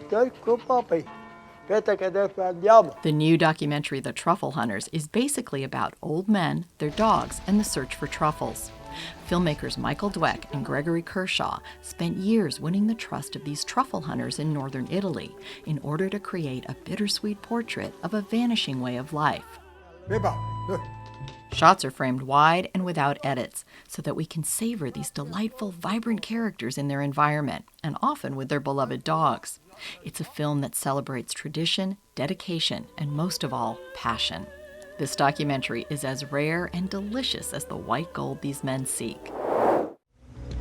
The new documentary, The Truffle Hunters, is basically about old men, their dogs, and the search for truffles. Filmmakers Michael Dweck and Gregory Kershaw spent years winning the trust of these truffle hunters in northern Italy in order to create a bittersweet portrait of a vanishing way of life. Shots are framed wide and without edits so that we can savor these delightful, vibrant characters in their environment, and often with their beloved dogs. It's a film that celebrates tradition, dedication, and most of all, passion. This documentary is as rare and delicious as the white gold these men seek.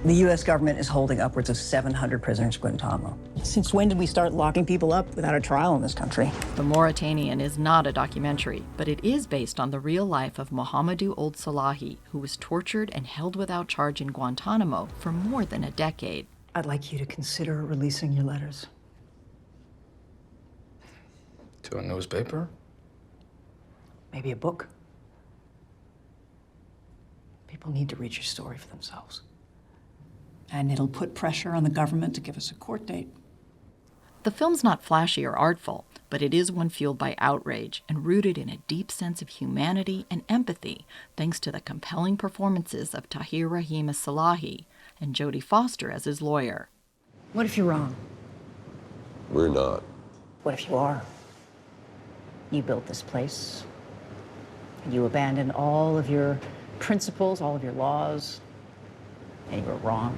The U.S. government is holding upwards of 700 prisoners at Guantanamo. Since when did we start locking people up without a trial in this country? The Mauritanian is not a documentary, but it is based on the real life of Mohamedou Ould Salahi, who was tortured and held without charge in Guantanamo for more than a decade. I'd like you to consider releasing your letters. To a newspaper? Maybe a book. People need to read your story for themselves. And it'll put pressure on the government to give us a court date. The film's not flashy or artful, but it is one fueled by outrage and rooted in a deep sense of humanity and empathy, thanks to the compelling performances of Tahir Rahim as Salahi and Jodie Foster as his lawyer. What if you're wrong? We're not. What if you are? You built this place. You abandoned all of your principles, all of your laws, and you were wrong.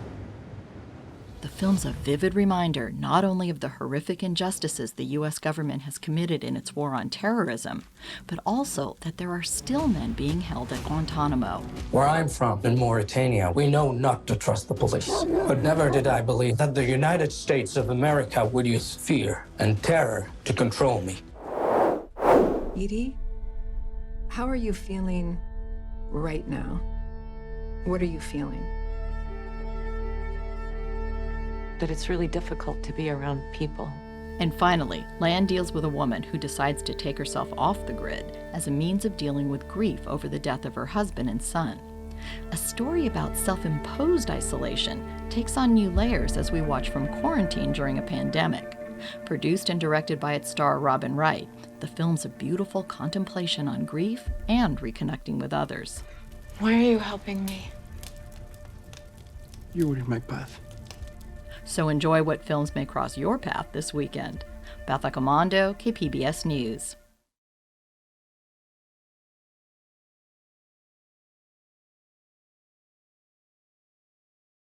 The film's a vivid reminder not only of the horrific injustices the U.S. government has committed in its war on terrorism, but also that there are still men being held at Guantanamo. Where I'm from, in Mauritania, we know not to trust the police. But never did I believe that the United States of America would use fear and terror to control me. Edie, how are you feeling right now? What are you feeling? That it's really difficult to be around people. And finally, Land deals with a woman who decides to take herself off the grid as a means of dealing with grief over the death of her husband and son. A story about self-imposed isolation takes on new layers as we watch from quarantine during a pandemic. Produced and directed by its star Robin Wright, the film's a beautiful contemplation on grief and reconnecting with others. Why are you helping me? You wouldn't make Beth. So enjoy what films may cross your path this weekend. Beth, Accomando, KPBS News.